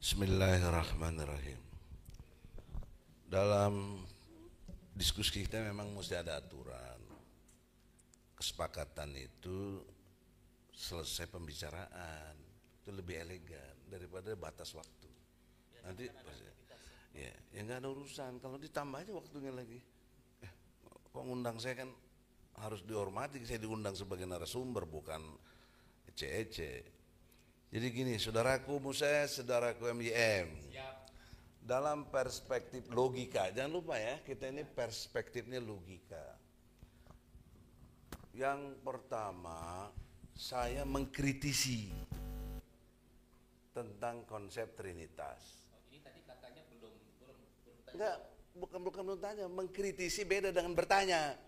Bismillahirrahmanirrahim. Dalam diskusi kita memang mesti ada aturan. Kesepakatan itu selesai pembicaraan itu lebih elegan daripada batas waktu. Nanti ya nggak ada urusan. Kalau ditambah aja waktunya lagi. Kok ngundang saya kan harus dihormati. Saya diundang sebagai narasumber bukan ece-ece. Jadi gini, saudaraku Muses, saudaraku MYM. Dalam perspektif logika, jangan lupa ya, kita ini perspektifnya logika. Yang pertama, saya mengkritisi tentang konsep Trinitas. Ini tadi katanya belum Enggak, bukan bertanya, mengkritisi beda dengan bertanya.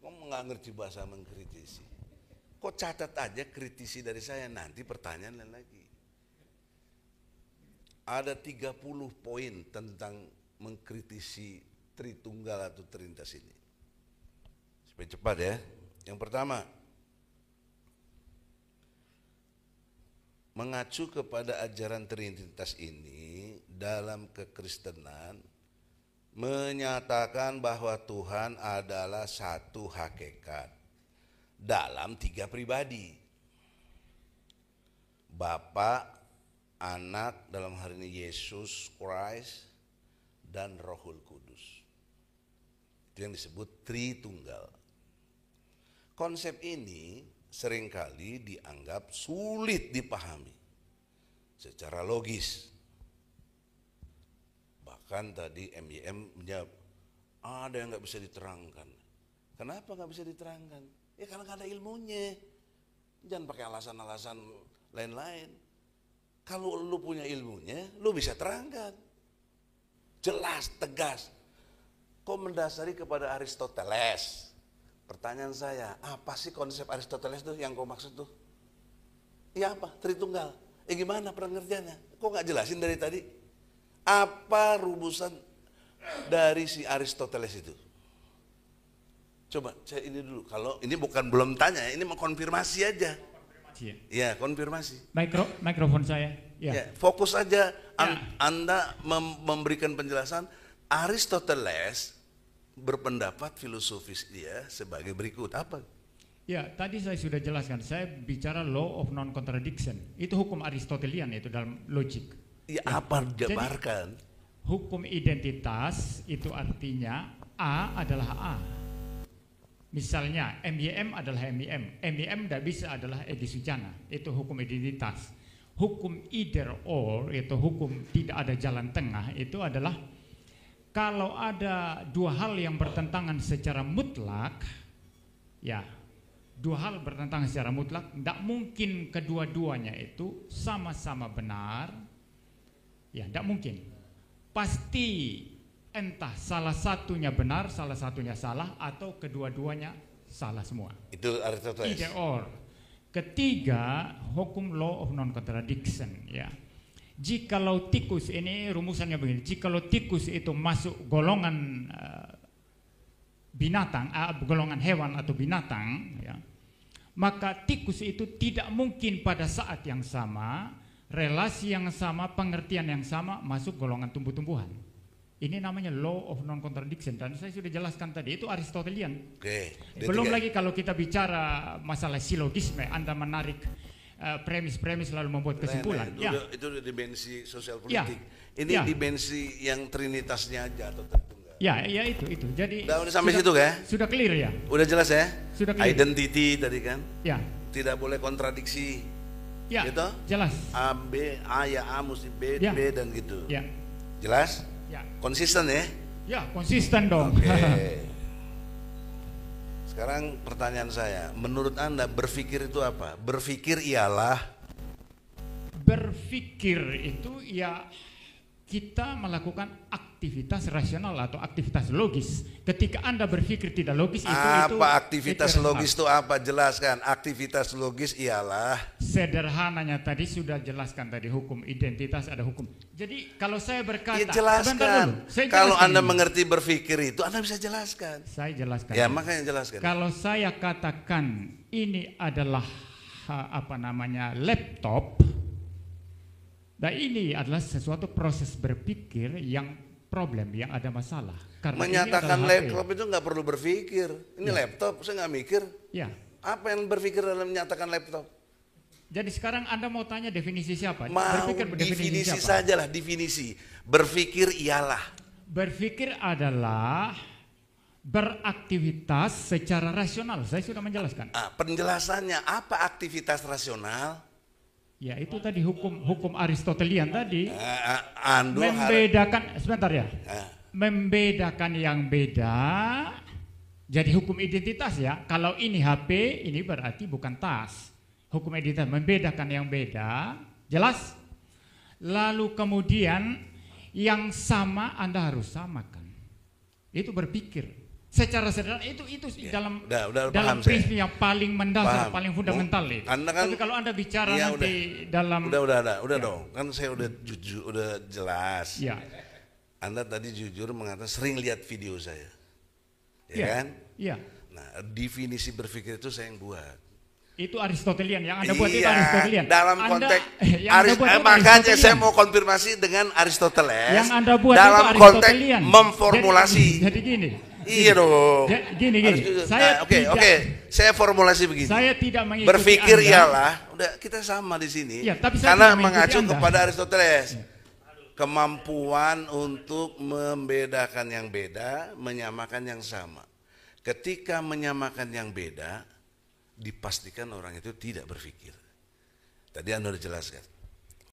Kamu nggak ngerti bahasa mengkritisi. Kok catat aja kritisi dari saya, nanti pertanyaan lain lagi. Ada 30 poin tentang mengkritisi Tritunggal atau Trinitas ini. Supaya cepat ya. Yang pertama, mengacu kepada ajaran Trinitas ini dalam kekristenan menyatakan bahwa Tuhan adalah satu hakikat dalam 3 pribadi. Bapa, Anak, dalam hari ini Yesus Christ, dan Rohul Kudus. Itu yang disebut Tritunggal. Konsep ini seringkali dianggap sulit dipahami secara logis. Bahkan tadi MYM menjawab, ada yang nggak bisa diterangkan. Kenapa nggak bisa diterangkan? Ya karena nggak ada ilmunya. Jangan pakai alasan-alasan lain-lain. Kalau lu punya ilmunya, lu bisa terangkan. Jelas, tegas. Kok mendasari kepada Aristoteles? Pertanyaan saya, apa sih konsep Aristoteles tuh yang kau maksud tuh? Iya apa? Tritunggal. Gimana pengertiannya? Kok nggak jelasin dari tadi? Apa rumusan dari si Aristoteles itu? Coba saya ini dulu. Kalau ini bukan belum tanya, ini mau konfirmasi aja. Ya, konfirmasi. Mikrofon saya. Ya, fokus aja. Anda memberikan penjelasan. Aristoteles berpendapat filosofis dia sebagai berikut. Apa? Ya, tadi saya sudah jelaskan. Saya bicara law of non contradiction. Itu hukum Aristotelian itu dalam logik. Ya, apa jabarkan? Jadi, hukum identitas itu artinya A adalah A. Misalnya MYM adalah MYM. MYM tidak bisa adalah Edi Sujana. Itu hukum identitas. Hukum either or, itu hukum tidak ada jalan tengah, itu adalah kalau ada dua hal yang bertentangan secara mutlak, ya, dua hal bertentangan secara mutlak, tidak mungkin kedua-duanya itu sama-sama benar, ya, tidak mungkin. Pasti entah salah satunya benar, salah satunya salah, atau kedua-duanya salah semua. Itu Aristoteles. Either or. Ketiga, hukum law of non contradiction, ya. Jikalau tikus, ini rumusannya begini, jikalau tikus itu masuk golongan binatang, golongan hewan atau binatang, ya, maka tikus itu tidak mungkin pada saat yang sama, relasi yang sama, pengertian yang sama masuk golongan tumbuh-tumbuhan. Ini namanya law of non contradiction, dan saya sudah jelaskan tadi, itu Aristotelian. Belum lagi kalau kita bicara masalah silogisme, Anda menarik premis-premis lalu membuat kesimpulan. Itu dimensi sosial politik. Ya. Ini dimensi yang trinitasnya aja atau Tritunggal. Ya, itu. Jadi udah sampai situ ya? Sudah clear ya? Udah jelas ya? Sudah clear. Identity tadi kan? Ya. Tidak boleh kontradiksi. Ya. Gitu? Jelas. A ya A mesti B, ya. B dan gitu. Ya. Jelas? Ya. Konsisten ya? Ya, konsisten dong. Oke. Sekarang pertanyaan saya, menurut Anda berpikir itu apa? Berpikir ialah? Berpikir itu ya kita melakukan aktivitas rasional atau aktivitas logis. Ketika Anda berpikir tidak logis, apa aktivitas logis itu apa? Jelaskan. Aktivitas logis ialah? Sederhananya tadi sudah jelaskan tadi, hukum identitas ada hukum. Jadi kalau saya berkata, ya jelaskan. Kalau Anda mengerti berpikir itu, Anda bisa jelaskan. Saya jelaskan. Ya makanya jelaskan. Kalau saya katakan ini adalah laptop, Dan ini adalah sesuatu proses berpikir yang problem, yang ada masalah. Karena Menyatakan ini adalah HP. laptop itu nggak perlu berpikir. Ini laptop, saya nggak mikir. Ya. Apa yang berpikir dalam menyatakan laptop? Jadi sekarang Anda mau tanya definisi siapa? Mau Berpikir definisi siapa? sajalah, definisi. Berpikir ialah. Berpikir adalah beraktivitas secara rasional. Saya sudah menjelaskan. Penjelasannya apa aktivitas rasional? Ya itu tadi hukum Aristotelian tadi. Membedakan, sebentar ya. Membedakan yang beda. Jadi hukum identitas ya. Kalau ini HP, ini berarti bukan tas. Hukum identitas membedakan yang beda. Jelas? Lalu kemudian yang sama Anda harus samakan. Itu berpikir. Secara sederhana itu Ya, dalam paham prinsip yang paling mendasar, Paham. paling fundamental itu. Anda kan- Tapi kalau Anda bicara Ya, nanti dalam Udah dong. Kan saya udah jujur, udah jelas. ya, Anda tadi jujur mengatakan sering lihat video saya. Ya ya, kan? ya. Nah, definisi berpikir itu saya yang buat. Itu Aristotelian yang Anda buat itu Iya, Aristotelian. dalam Anda- konteks yang Anda buat itu makanya Aristotelian. saya mau konfirmasi dengan Aristoteles. Yang Anda buat dalam itu konteks Aristotelian. memformulasi. Jadi gini. Iya dong. Gini. Saya Oke. Saya formulasi begini. Saya tidak mengikuti Berpikir Anda. ialah, udah kita sama di sini. Ya, tapi saya karena tidak mengikuti mengacu Anda. kepada Aristoteles. Kemampuan untuk membedakan yang beda, menyamakan yang sama. Ketika menyamakan yang beda, dipastikan orang itu tidak berpikir. Tadi Anda sudah jelaskan.